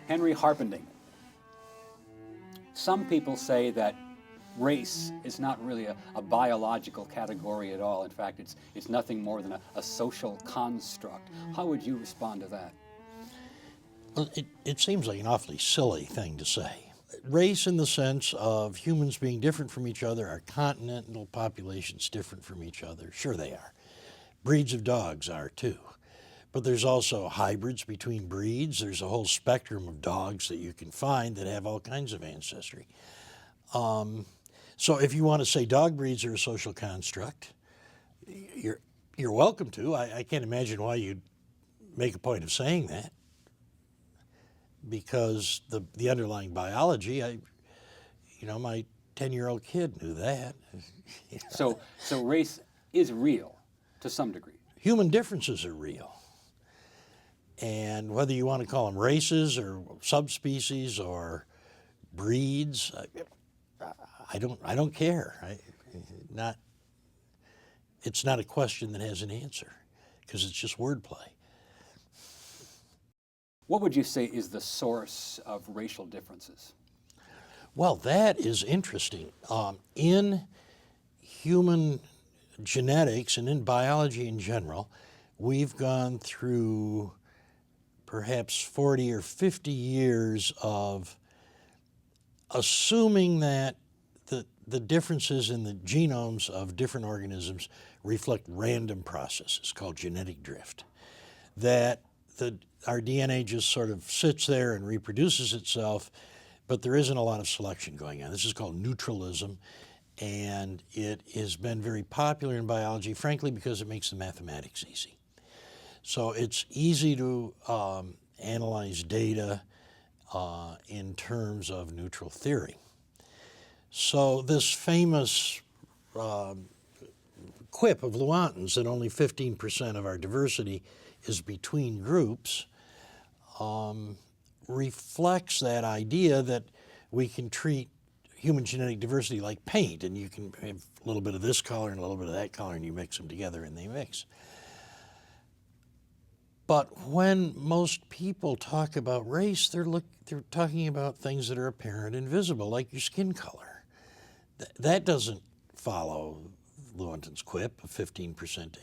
Henry Harpending. Some people say that race is not really a biological category at all. In fact, it's nothing more than a social construct. How would you respond to that? Well, it seems like an awfully silly thing to say. Race in the sense of humans being different from each other, our continental populations different from each other. Sure they are. Breeds of dogs are too. But there's also hybrids between breeds. There's a whole spectrum of dogs that you can find that have all kinds of ancestry. So if you want to say dog breeds are a social construct, you're welcome to. I can't imagine why you'd make a point of saying that, because the underlying biology, my 10-year-old kid knew that. So race is real to some degree. Human differences are real. And whether you want to call them races or subspecies or breeds, I don't care. It's not a question that has an answer, because it's just wordplay. What would you say is the source of racial differences? Well, that is interesting. In human genetics and in biology in general, we've gone through perhaps 40 or 50 years of assuming that the differences in the genomes of different organisms reflect random processes called genetic drift. That our DNA just sort of sits there and reproduces itself, but there isn't a lot of selection going on. This is called neutralism, and it has been very popular in biology, frankly, because it makes the mathematics easy. So it's easy to analyze data in terms of neutral theory. So this famous quip of Lewontin's that only 15% of our diversity is between groups reflects that idea that we can treat human genetic diversity like paint, and you can have a little bit of this color and a little bit of that color, and you mix them together and they mix. But when most people talk about race, they're talking about things that are apparent and visible, like your skin color. That doesn't follow Lewontin's quip of 15% to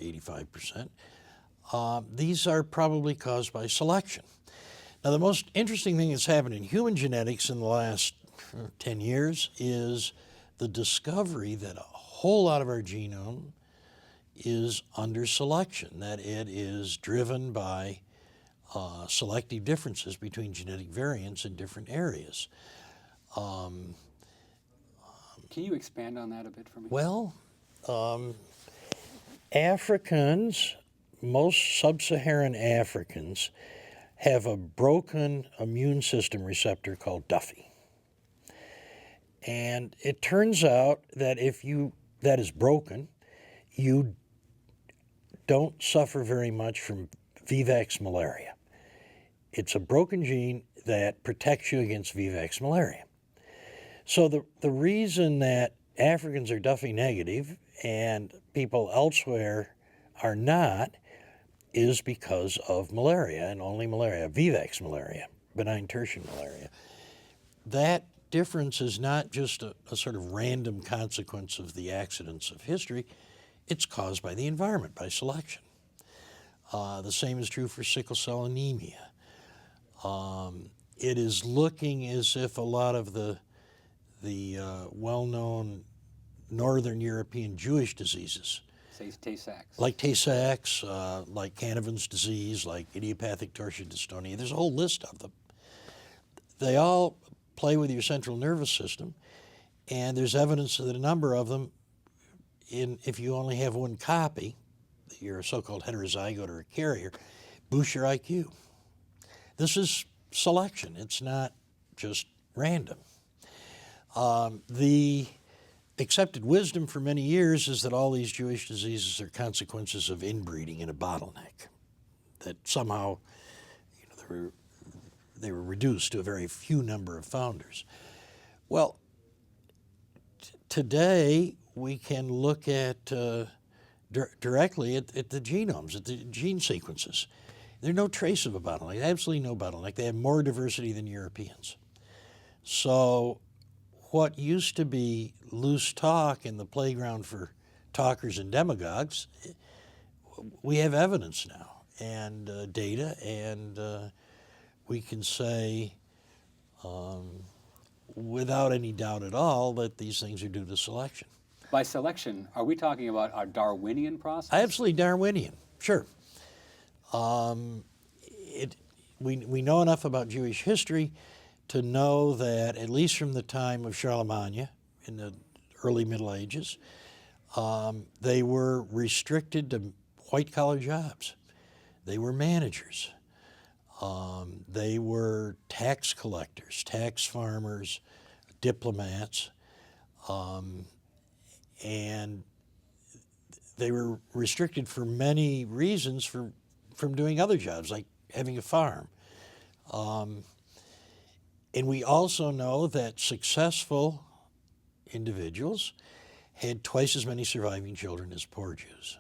85%. These are probably caused by selection. Now, the most interesting thing that's happened in human genetics in the last 10 years is the discovery that a whole lot of our genome is under selection, that it is driven by selective differences between genetic variants in different areas. Can you expand on that a bit for me? Well, Africans, most sub-Saharan Africans, have a broken immune system receptor called Duffy. And it turns out that if that is broken, you don't suffer very much from Vivax malaria. It's a broken gene that protects you against Vivax malaria. So the reason that Africans are Duffy negative and people elsewhere are not is because of malaria, and only malaria, Vivax malaria, benign tertian malaria. That difference is not just a sort of random consequence of the accidents of history. It's caused by the environment, by selection. The same is true for sickle cell anemia. It is looking as if a lot of the well-known Northern European Jewish diseases, Tay-Sachs. like Tay-Sachs, like Canavan's disease, like idiopathic torsion dystonia, there's a whole list of them. They all play with your central nervous system, and there's evidence that a number of them, if you only have one copy, you're a so-called heterozygote or a carrier, boost your IQ. This is selection. It's not just random. The accepted wisdom for many years is that all these Jewish diseases are consequences of inbreeding in a bottleneck, that somehow they were reduced to a very few number of founders. Well, today we can look at directly at the genomes, at the gene sequences. There's no trace of a bottleneck, absolutely no bottleneck. They have more diversity than Europeans. So what used to be loose talk in the playground for talkers and demagogues, we have evidence now and data, and we can say without any doubt at all that these things are due to selection. By selection, are we talking about our Darwinian process? Absolutely Darwinian, sure. We know enough about Jewish history to know that at least from the time of Charlemagne in the early Middle Ages, they were restricted to white-collar jobs. They were managers. They were tax collectors, tax farmers, diplomats, and they were restricted for many reasons from doing other jobs, like having a farm. And we also know that successful individuals had twice as many surviving children as poor Jews.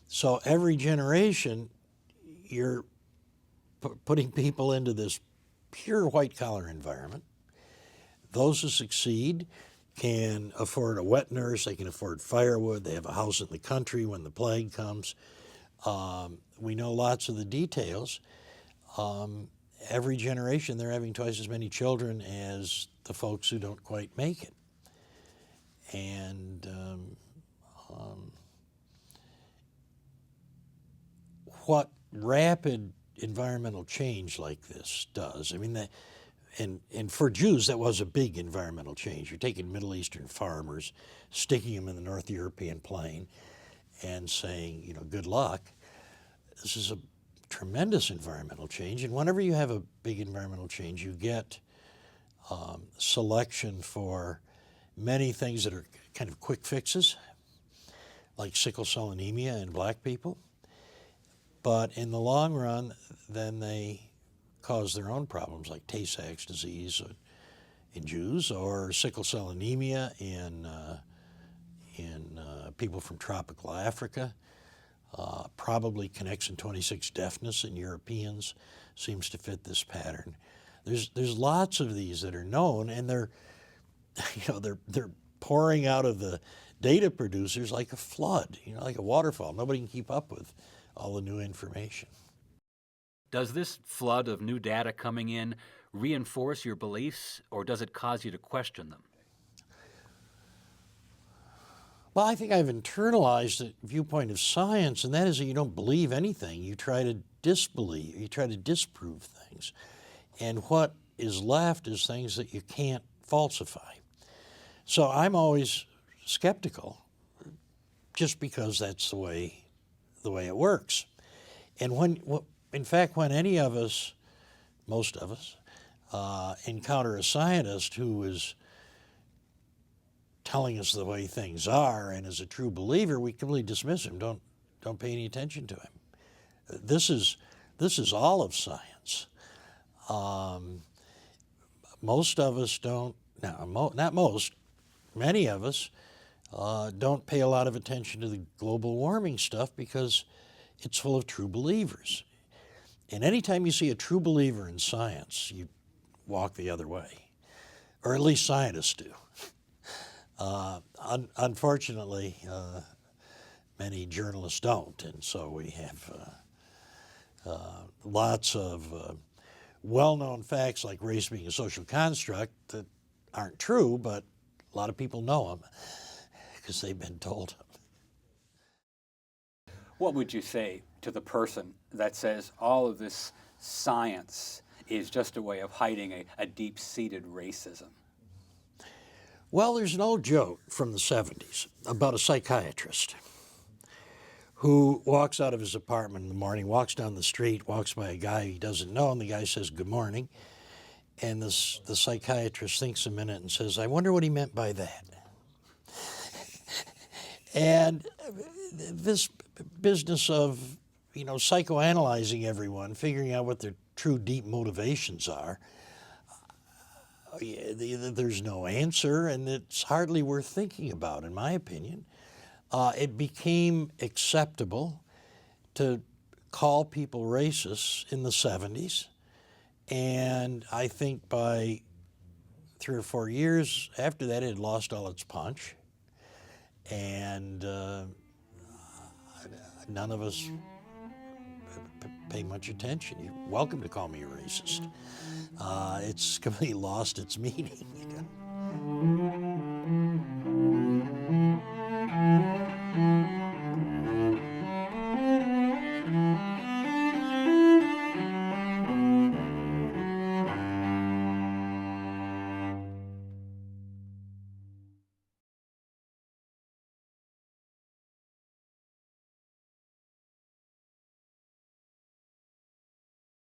So every generation, you're putting people into this pure white-collar environment. Those who succeed can afford a wet nurse, they can afford firewood, they have a house in the country when the plague comes. We know lots of the details. Every generation, they're having twice as many children as the folks who don't quite make it. And what rapid environmental change like this does, I mean, and for Jews, that was a big environmental change. You're taking Middle Eastern farmers, sticking them in the North European plain, and saying, you know, good luck. This is a tremendous environmental change, and whenever you have a big environmental change, you get selection for many things that are kind of quick fixes, like sickle cell anemia in black people. But in the long run, then they cause their own problems, like Tay-Sachs disease in Jews, or sickle cell anemia in people from tropical Africa. Probably connexin 26 deafness in Europeans seems to fit this pattern. There's lots of these that are known, and they're pouring out of the data producers like a flood, like a waterfall. Nobody can keep up with all the new information. Does this flood of new data coming in reinforce your beliefs, or does it cause you to question them? Well, I think I've internalized the viewpoint of science, and that is that you don't believe anything. You try to disbelieve, you try to disprove things. And what is left is things that you can't falsify. So I'm always skeptical, just because that's the way it works. And in fact, when any of us, most of us, encounter a scientist who is telling us the way things are and is a true believer, we completely dismiss him. Don't pay any attention to him. This is all of science. Most of us don't. Not most. Many of us don't pay a lot of attention to the global warming stuff because it's full of true believers. And anytime you see a true believer in science, you walk the other way, or at least scientists do. Unfortunately, many journalists don't, and so we have lots of well-known facts like race being a social construct that aren't true, but a lot of people know them because they've been told them. What would you say to the person that says all of this science is just a way of hiding a deep-seated racism? Well, there's an old joke from the 70s about a psychiatrist who walks out of his apartment in the morning, walks down the street, walks by a guy he doesn't know, and the guy says, "Good morning." And the psychiatrist thinks a minute and says, "I wonder what he meant by that." And this business of, psychoanalyzing everyone, figuring out what their true deep motivations are, there's no answer, and it's hardly worth thinking about, in my opinion. It became acceptable to call people racist in the 70s, and I think by 3 or 4 years after that, it had lost all its punch, and none of us pay much attention. You're welcome to call me a racist. It's completely lost its meaning.